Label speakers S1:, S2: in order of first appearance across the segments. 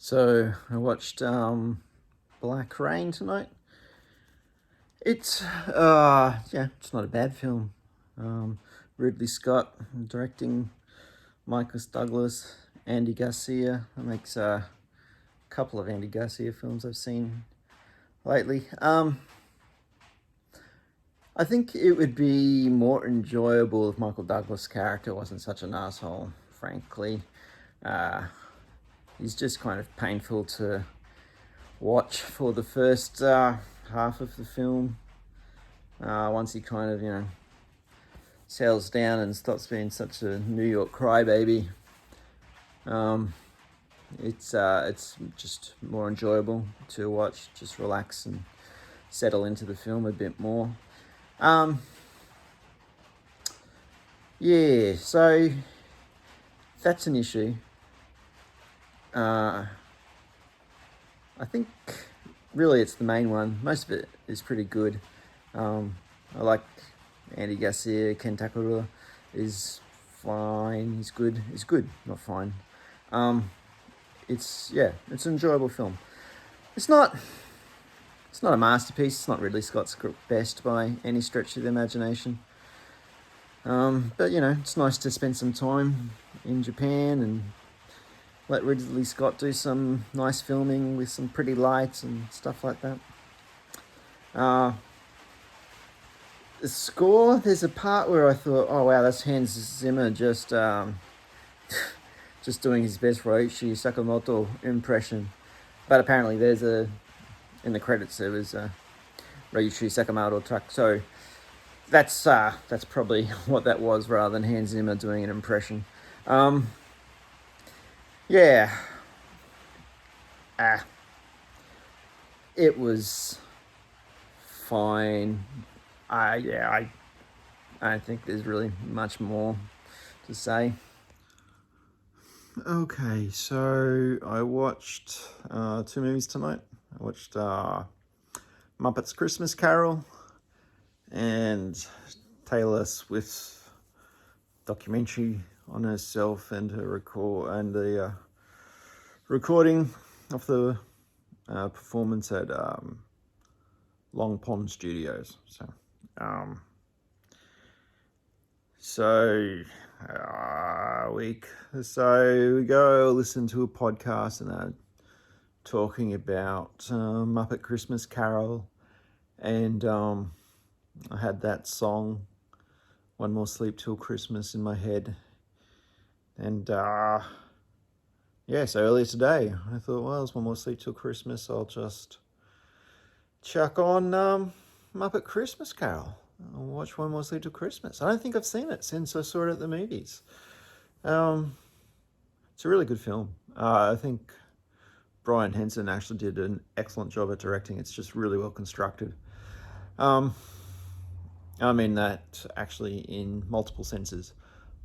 S1: So I watched Black Rain tonight. It's not a bad film. Um, Ridley Scott directing, Michael Douglas, Andy Garcia. That makes a couple of Andy Garcia films I've seen lately. I think it would be more enjoyable if Michael Douglas' character wasn't such an asshole. Frankly, uh, he's just kind of painful to watch for the first half of the film. Once he kind of, settles down and stops being such a New York crybaby, um, it's just more enjoyable to watch. Just relax and settle into the film a bit more. Um, yeah, so that's an issue. I think really it's the main one. Most of it is pretty good. I like Andy Garcia. Ken Takura is fine. He's good. He's good, not fine. Um, it's an enjoyable film. It's not it's not a masterpiece. It's not Ridley Scott's best by any stretch of the imagination. But it's nice to spend some time in Japan and let Ridley Scott do some nice filming with some pretty lights and stuff like that. Uh, the score, there's a part where I thought, oh wow, that's Hans Zimmer just doing his best Ryuichi Sakamoto impression. But apparently in the credits there was a Ryuichi Sakamoto track, so that's probably what that was rather than Hans Zimmer doing an impression. Yeah. Ah, it was fine. I don't think there's really much more to say. Okay, so I watched two movies tonight. I watched Muppets Christmas Carol and Taylor Swift's documentary on herself and her the recording of the performance at Long Pond Studios. Um, so week we go listen to a podcast and they're talking about Muppet Christmas Carol, and I had that song One More Sleep Till Christmas in my head, and so earlier today I thought, well, there's one more sleep till Christmas, I'll just chuck on Muppet Christmas Carol. I'll watch One More Sleep Till Christmas. I don't think I've seen it since I saw it at the movies. It's a really good film. I think Brian Henson actually did an excellent job at directing. It's just really well constructed. I mean that actually in multiple senses.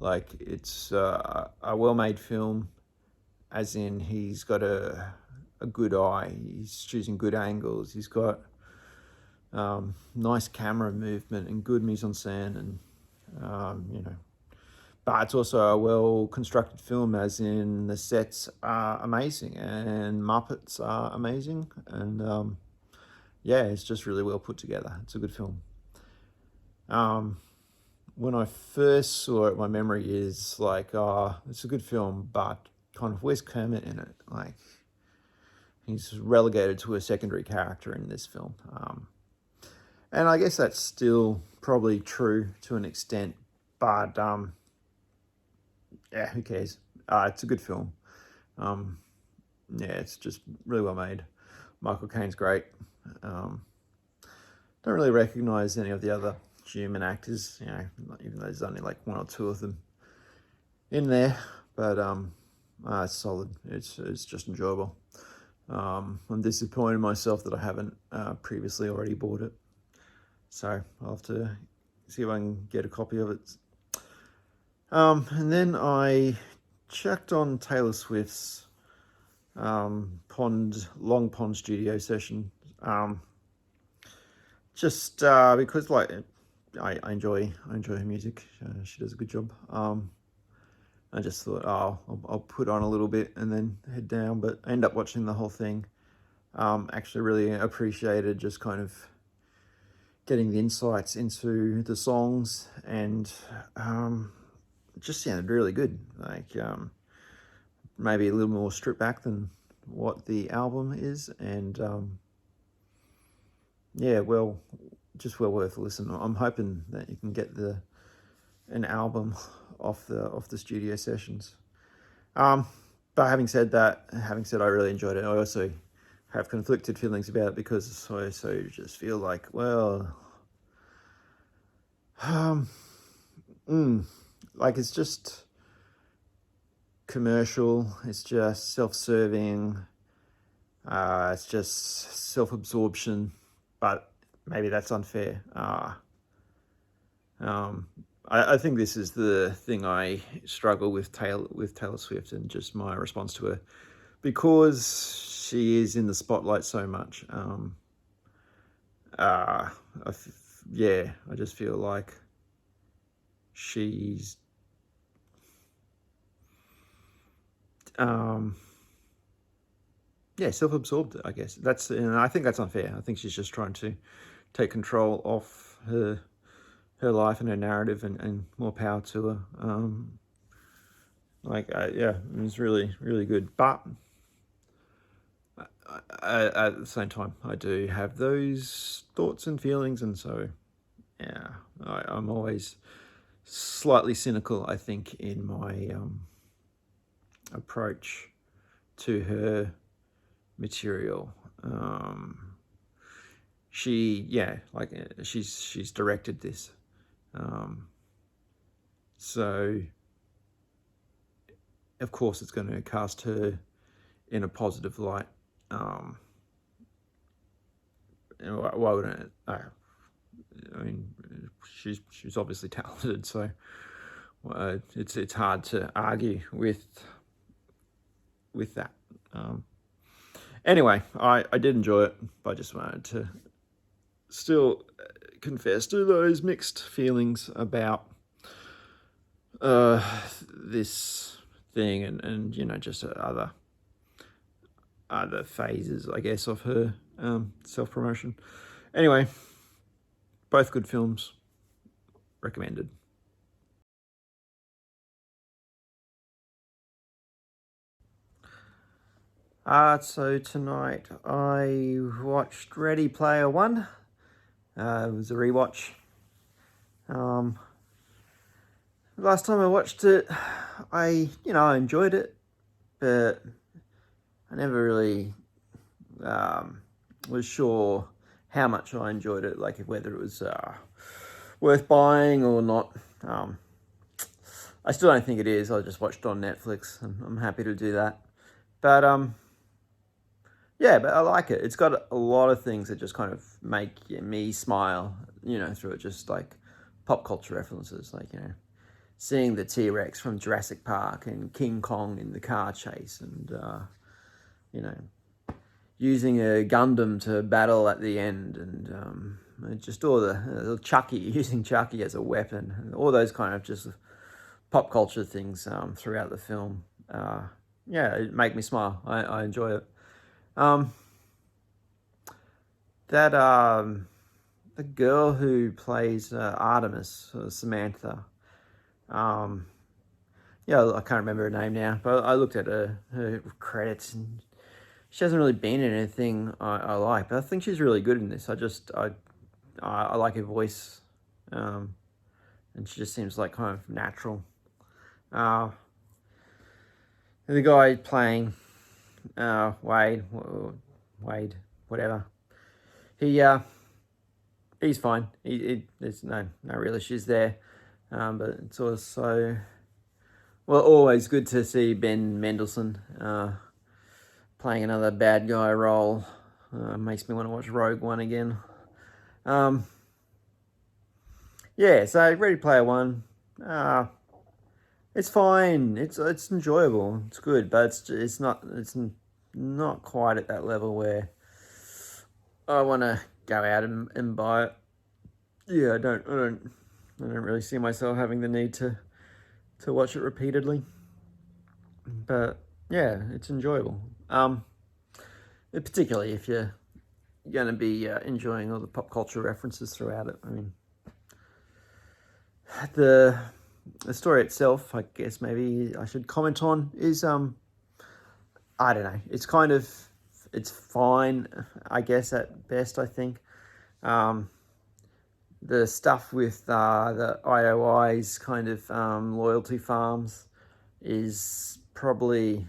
S1: Like, it's a well-made film, as in he's got a good eye. He's choosing good angles. He's got nice camera movement and good mise-en-scène, and but it's also a well-constructed film, as in the sets are amazing and Muppets are amazing, and it's just really well put together. It's a good film. When I first saw it, my memory is like, it's a good film, but kind of, where's Kermit in it? Like, he's relegated to a secondary character in this film. And I guess that's still probably true to an extent, but who cares? It's a good film. It's just really well made. Michael Caine's great. Don't really recognize any of the other human actors, even though there's only like one or two of them in there, but it's solid. It's just enjoyable. I'm disappointed in myself that I haven't previously already bought it, so I'll have to see if I can get a copy of it. And then I checked on Taylor Swift's Long Pond studio session, just because, like, I enjoy her music. She does a good job. I just thought, oh, I'll put on a little bit and then head down, but I ended up watching the whole thing. Actually really appreciated just kind of getting the insights into the songs, and it just sounded really good. Like maybe a little more stripped back than what the album is, and yeah, well, just well worth a listen. I'm hoping that you can get an album off the studio sessions. But having said I really enjoyed it. I also have conflicted feelings about it because I also just feel like, well, like it's just commercial. It's just self-serving. It's just self-absorption. But maybe that's unfair. I think this is the thing I struggle with Taylor Swift, and just my response to her, because she is in the spotlight so much. Yeah, I just feel like she's yeah, self-absorbed, I guess. And I think that's unfair. I think she's just trying to take control of her life and her narrative, and more power to her. Yeah, it was really, really good. But at the same time, I do have those thoughts and feelings, and so yeah, I'm always slightly cynical, I think, in my approach to her material. She's directed this, so of course it's going to cast her in a positive light. Why wouldn't it? I mean, she's obviously talented, so it's hard to argue with that. Anyway, I did enjoy it, but I just wanted to still confess to those mixed feelings about this thing, and just other phases, I guess, of her self-promotion. Anyway, both good films, recommended. So tonight I watched Ready Player One. It was a rewatch. Last time I watched it, I enjoyed it, but I never really was sure how much I enjoyed it, like whether it was worth buying or not. I still don't think it is. I just watched it on Netflix, and I'm happy to do that. But yeah, but I like it. It's got a lot of things that just kind of make me smile, through it. Just like pop culture references, like, seeing the T-Rex from Jurassic Park and King Kong in the car chase, and, using a Gundam to battle at the end, and just all the Chucky, using Chucky as a weapon, and all those kind of just pop culture things throughout the film. Yeah, it make me smile. I enjoy it. The girl who plays Artemis, Samantha. Yeah, I can't remember her name now, but I looked at her credits, and she hasn't really been in anything I like. But I think she's really good in this. I like her voice, and she just seems like kind of natural. The guy playing Wade, whatever. He's fine. There's no real issues there. But it's also, well, always good to see Ben Mendelsohn playing another bad guy role. Makes me want to watch Rogue One again. Yeah, so Ready Player One. It's fine. It's enjoyable. It's good, but it's not quite at that level where I want to go out and buy it. Yeah, I don't really see myself having the need to watch it repeatedly. but yeah, it's enjoyable. Particularly if you're going to be enjoying all the pop culture references throughout it. I mean, the story itself, I guess maybe I should comment on, is I don't know. It's fine, I guess, at best. I think the stuff with the IOI's kind of loyalty farms is probably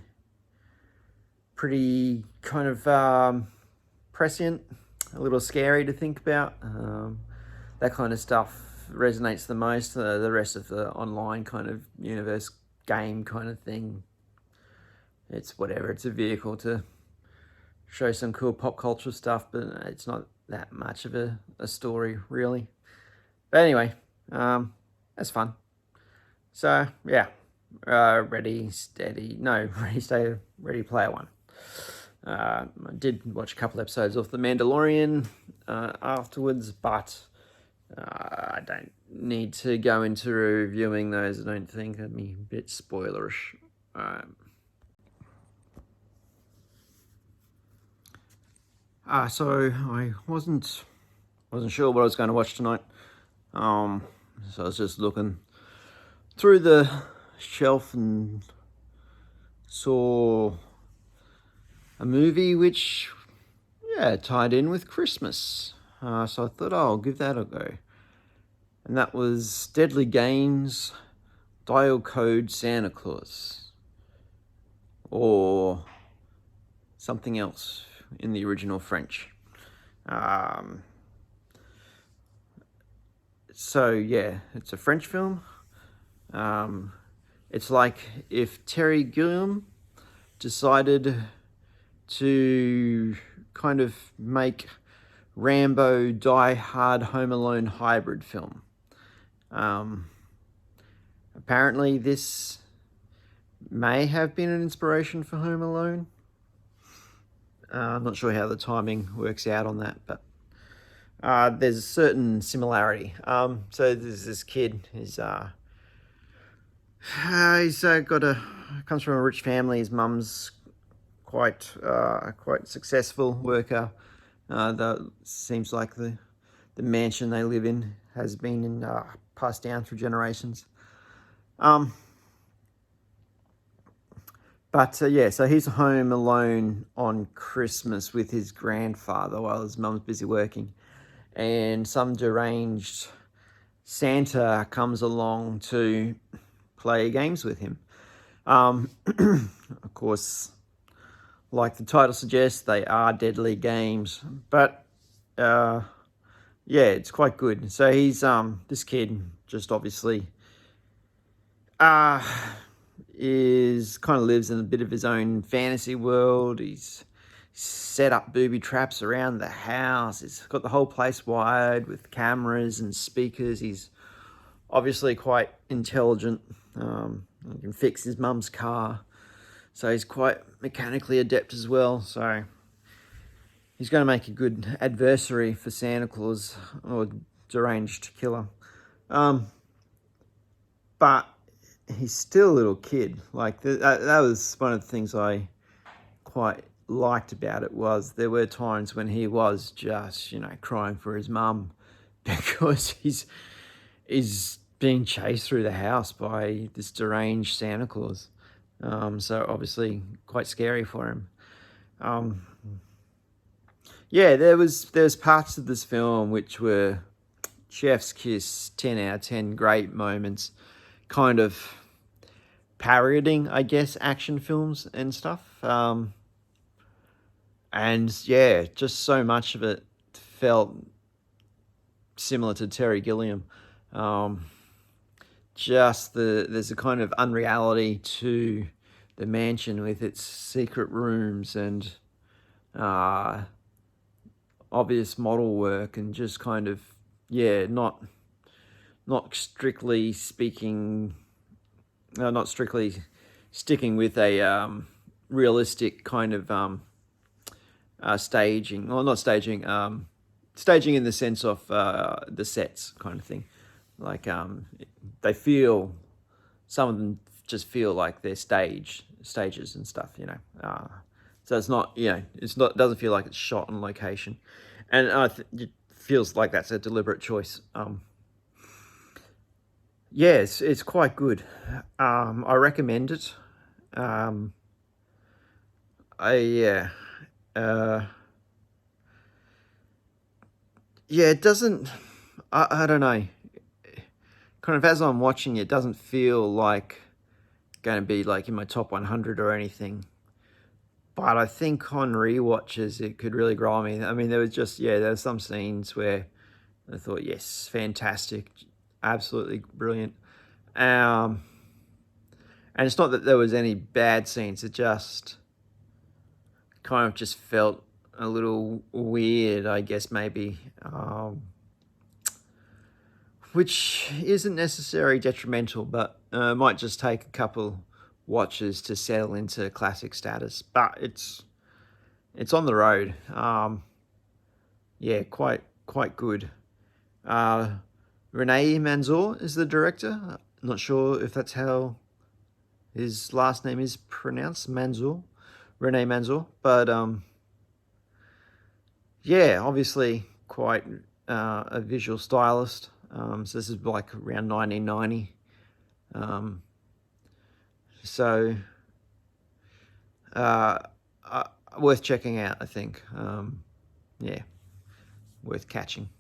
S1: pretty kind of prescient, a little scary to think about. That kind of stuff resonates the most. The rest of the online kind of universe game kind of thing, it's whatever. It's a vehicle to show some cool pop culture stuff, but it's not that much of a story, really. But anyway, that's fun. So, yeah. Ready, Player One. I did watch a couple episodes of The Mandalorian afterwards, but I don't need to go into reviewing those. I don't think that'd be a bit spoilerish. So I wasn't sure what I was going to watch tonight. So I was just looking through the shelf and saw a movie which, tied in with Christmas. So I thought, I'll give that a go. And that was Deadly Games, Dial Code Santa Claus. Or something else in the original French. So yeah, it's a French film. It's like if Terry Gilliam decided to kind of make Rambo Die Hard Home Alone hybrid film. Apparently this may have been an inspiration for Home Alone. I'm not sure how the timing works out on that, but there's a certain similarity. So there's this kid. He's comes from a rich family. His mum's quite successful worker. That seems like the mansion they live in has been passed down through generations. So he's home alone on Christmas with his grandfather while his mum's busy working, and some deranged Santa comes along to play games with him. Of course, like the title suggests, they are deadly games, but it's quite good. So he's this kid just obviously is kind of lives in a bit of his own fantasy world. He's set up booby traps around the house. He's got the whole place wired with cameras and speakers. He's obviously quite intelligent. He can fix his mum's car. So he's quite mechanically adept as well. So he's going to make a good adversary for Santa Claus or deranged killer. But he's still a little kid. Like that was one of the things I quite liked about it, was there were times when he was just, crying for his mum because he's being chased through the house by this deranged Santa Claus. So obviously quite scary for him. There's parts of this film which were chef's kiss, 10 out of 10 great moments, kind of parodying, I guess, action films and stuff. Just so much of it felt similar to Terry Gilliam. There's a kind of unreality to the mansion with its secret rooms and obvious model work, and just kind of not strictly speaking, not strictly sticking with a realistic kind of staging, or not staging, staging in the sense of the sets kind of thing. Like some of them just feel like they're staged. stages and stuff, you know. So it's not, you know, it doesn't feel like it's shot on location, and it feels like that's a deliberate choice. Yeah, it's quite good. I recommend it. Yeah. Yeah, it doesn't. I don't know. Kind of as I'm watching, it doesn't feel like going to be like in my top 100 or anything. But I think on rewatches, it could really grow on me. I mean, there were some scenes where I thought, yes, fantastic, absolutely brilliant. And it's not that there was any bad scenes. It just kind of just felt a little weird, I guess, maybe. Which isn't necessarily detrimental, but might just take a couple watches to settle into classic status. But it's on the road. Yeah, quite good. Rene Manzoor is the director. I'm not sure if that's how his last name is pronounced, Manzoor, Rene Manzoor. But yeah, obviously quite a visual stylist. So this is like around 1990. So worth checking out, I think. Yeah, worth catching.